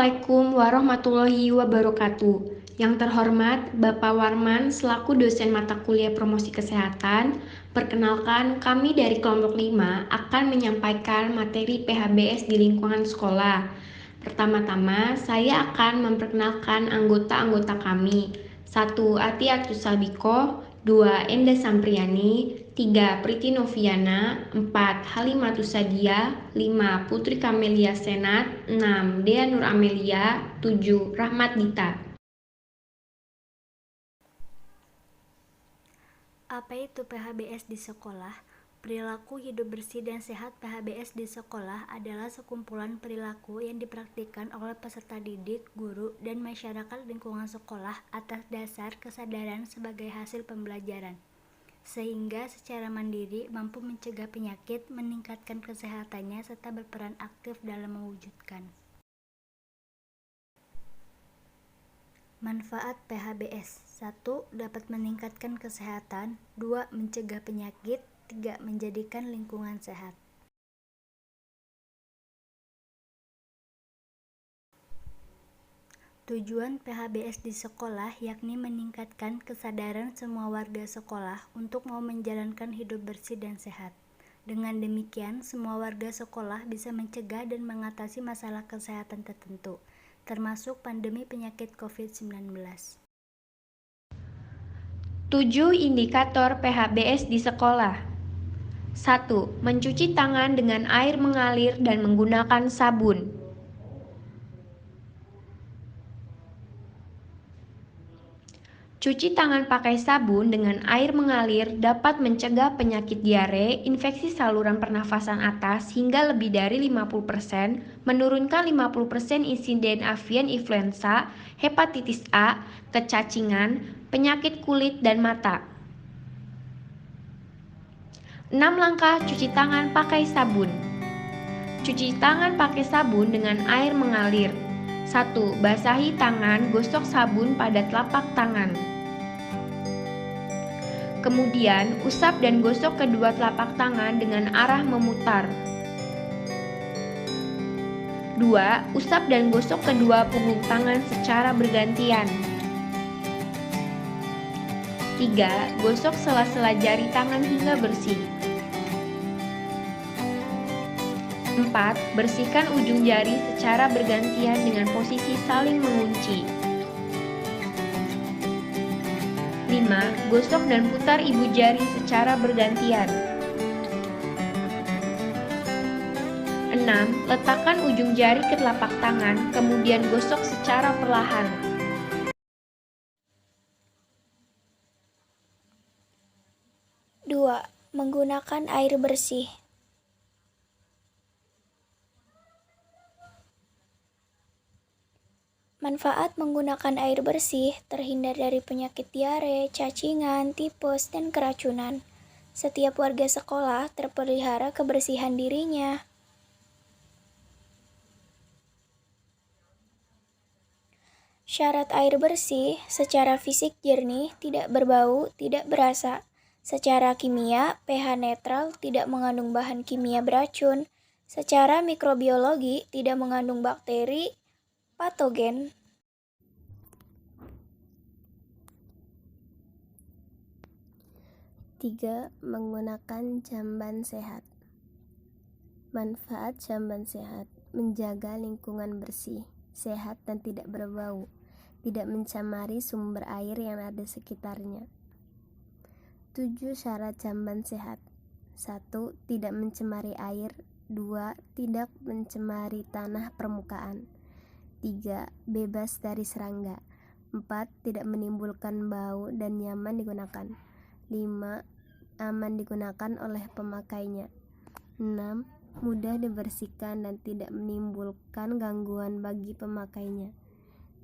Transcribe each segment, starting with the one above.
Assalamualaikum warahmatullahi wabarakatuh. Yang terhormat Bapak Warman selaku dosen mata kuliah promosi kesehatan, perkenalkan kami dari kelompok 5 akan menyampaikan materi PHBS di lingkungan sekolah. Pertama-tama, saya akan memperkenalkan anggota-anggota kami. 1. Ati Atusabiko, 2. Enda Sampriani, 3. Priti Noviana, 4. Halimatus Sadia, 5. Putri Kamelia Senat, 6. Dea Nur Amelia, 7. Rahmat Dita. Apa itu PHBS di sekolah? Perilaku hidup bersih dan sehat PHBS di sekolah adalah sekumpulan perilaku yang dipraktikkan oleh peserta didik, guru, dan masyarakat lingkungan sekolah atas dasar kesadaran sebagai hasil pembelajaran, sehingga secara mandiri mampu mencegah penyakit, meningkatkan kesehatannya, serta berperan aktif dalam mewujudkan. Manfaat PHBS: 1. Dapat meningkatkan kesehatan. 2. Mencegah penyakit. 3. Menjadikan lingkungan sehat. Tujuan PHBS di sekolah yakni meningkatkan kesadaran semua warga sekolah untuk mau menjalankan hidup bersih dan sehat. Dengan demikian, semua warga sekolah bisa mencegah dan mengatasi masalah kesehatan tertentu, termasuk pandemi penyakit COVID-19. 7 indikator PHBS di sekolah. 1. Mencuci tangan dengan air mengalir dan menggunakan sabun. Cuci tangan pakai sabun dengan air mengalir dapat mencegah penyakit diare, infeksi saluran pernafasan atas hingga lebih dari 50%, menurunkan 50% insiden avian influenza, hepatitis A, kecacingan, penyakit kulit dan mata. 6 langkah cuci tangan pakai sabun. Cuci tangan pakai sabun dengan air mengalir. 1. Basahi tangan, gosok sabun pada telapak tangan. Kemudian, usap dan gosok kedua telapak tangan dengan arah memutar. 2. Usap dan gosok kedua punggung tangan secara bergantian. 3. Gosok sela-sela jari tangan hingga bersih. 4. Bersihkan ujung jari secara bergantian dengan posisi saling mengunci. 5. Gosok dan putar ibu jari secara bergantian. 6. Letakkan ujung jari ke telapak tangan, kemudian gosok secara perlahan. 2. Menggunakan air bersih. Manfaat menggunakan air bersih: terhindar dari penyakit diare, cacingan, tipes, dan keracunan. Setiap warga sekolah terpelihara kebersihan dirinya. Syarat air bersih: secara fisik jernih, tidak berbau, tidak berasa. Secara kimia, pH netral, tidak mengandung bahan kimia beracun. Secara mikrobiologi, tidak mengandung bakteri patogen. Tiga, menggunakan jamban sehat. Manfaat jamban sehat: menjaga lingkungan bersih, sehat dan tidak berbau, tidak mencemari sumber air yang ada sekitarnya. 7 syarat jamban sehat. 1. Tidak mencemari air. 2. Tidak mencemari tanah permukaan. 3. Bebas dari serangga. 4. Tidak menimbulkan bau dan nyaman digunakan. 5. Aman digunakan oleh pemakainya. 6. Mudah dibersihkan dan tidak menimbulkan gangguan bagi pemakainya.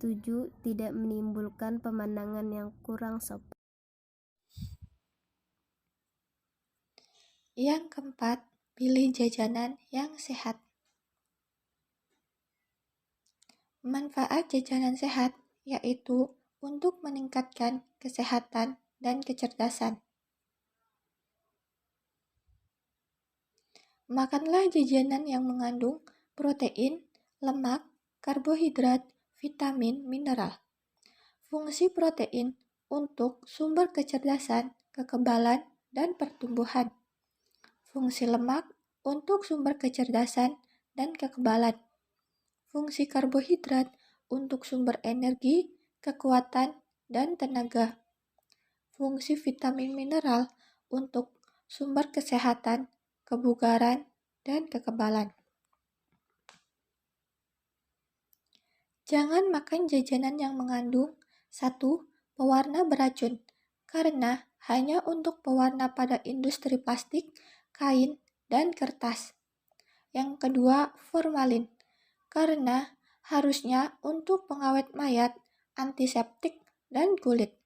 7. Tidak menimbulkan pemandangan yang kurang sopan. Yang keempat, pilih jajanan yang sehat. Manfaat jajanan sehat yaitu untuk meningkatkan kesehatan dan kecerdasan. Makanlah jajanan yang mengandung protein, lemak, karbohidrat, vitamin, mineral. Fungsi protein untuk sumber kecerdasan, kekebalan, dan pertumbuhan. Fungsi lemak untuk sumber kecerdasan dan kekebalan. Fungsi karbohidrat untuk sumber energi, kekuatan, dan tenaga. Fungsi vitamin mineral untuk sumber kesehatan, kebugaran, dan kekebalan. Jangan makan jajanan yang mengandung 1. Pewarna beracun, karena hanya untuk pewarna pada industri plastik, kain, dan kertas. Yang kedua, formalin, karena harusnya untuk pengawet mayat, antiseptik, dan kulit.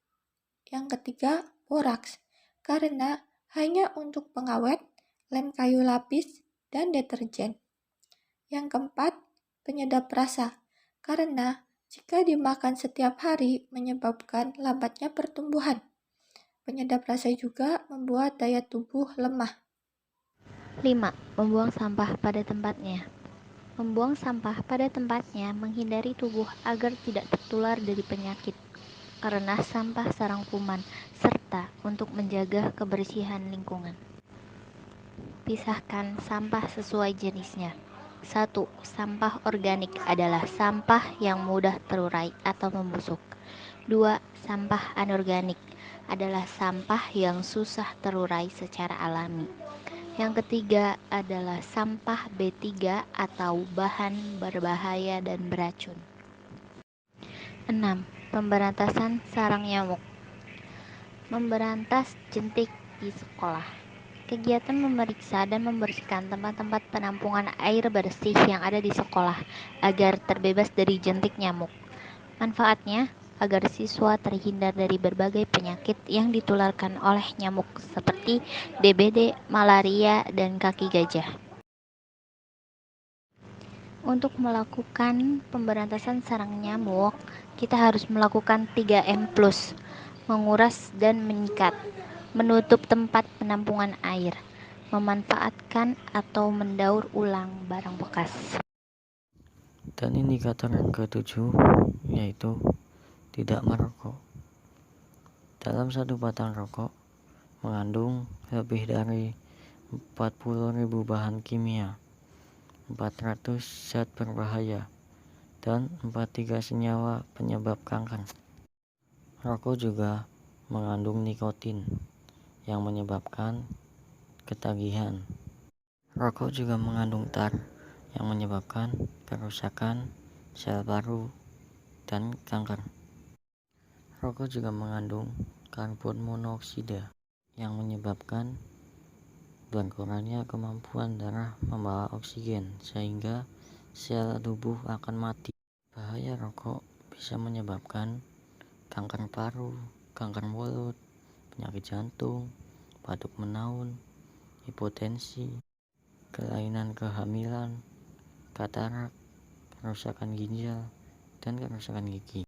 Yang ketiga, boraks, karena hanya untuk pengawet, lem kayu lapis, dan deterjen. Yang keempat, penyedap rasa, karena jika dimakan setiap hari menyebabkan lambatnya pertumbuhan. Penyedap rasa juga membuat daya tubuh lemah. 5. Membuang sampah pada tempatnya. Membuang sampah pada tempatnya menghindari tubuh agar tidak tertular dari penyakit karena sampah sarang kuman, serta untuk menjaga kebersihan lingkungan. Pisahkan sampah sesuai jenisnya. 1. Sampah organik adalah sampah yang mudah terurai atau membusuk. 2. Sampah anorganik adalah sampah yang susah terurai secara alami. Yang ketiga adalah sampah B3 atau bahan berbahaya dan beracun. 6. Pemberantasan sarang nyamuk. Memberantas jentik di sekolah. Kegiatan memeriksa dan membersihkan tempat-tempat penampungan air bersih yang ada di sekolah agar terbebas dari jentik nyamuk. Manfaatnya agar siswa terhindar dari berbagai penyakit yang ditularkan oleh nyamuk seperti DBD, malaria, dan kaki gajah. Untuk melakukan pemberantasan sarang nyamuk, kita harus melakukan 3M+, menguras dan menyikat, menutup tempat penampungan air, memanfaatkan atau mendaur ulang barang bekas. Dan indikator yang ke-7 yaitu tidak merokok. Dalam satu batang rokok mengandung lebih dari 40.000 bahan kimia, 400 zat berbahaya, dan 43 senyawa penyebab kanker. Rokok juga mengandung nikotin yang menyebabkan ketagihan. Rokok juga mengandung tar yang menyebabkan kerusakan sel paru dan kanker. Rokok juga mengandung karbon monoksida yang menyebabkan berkurangnya kemampuan darah membawa oksigen sehingga sel tubuh akan mati. Bahaya rokok bisa menyebabkan kanker paru, kanker mulut, penyakit jantung, batuk menaun, hipotensi, kelainan kehamilan, katarak, kerusakan ginjal, dan kerusakan gigi.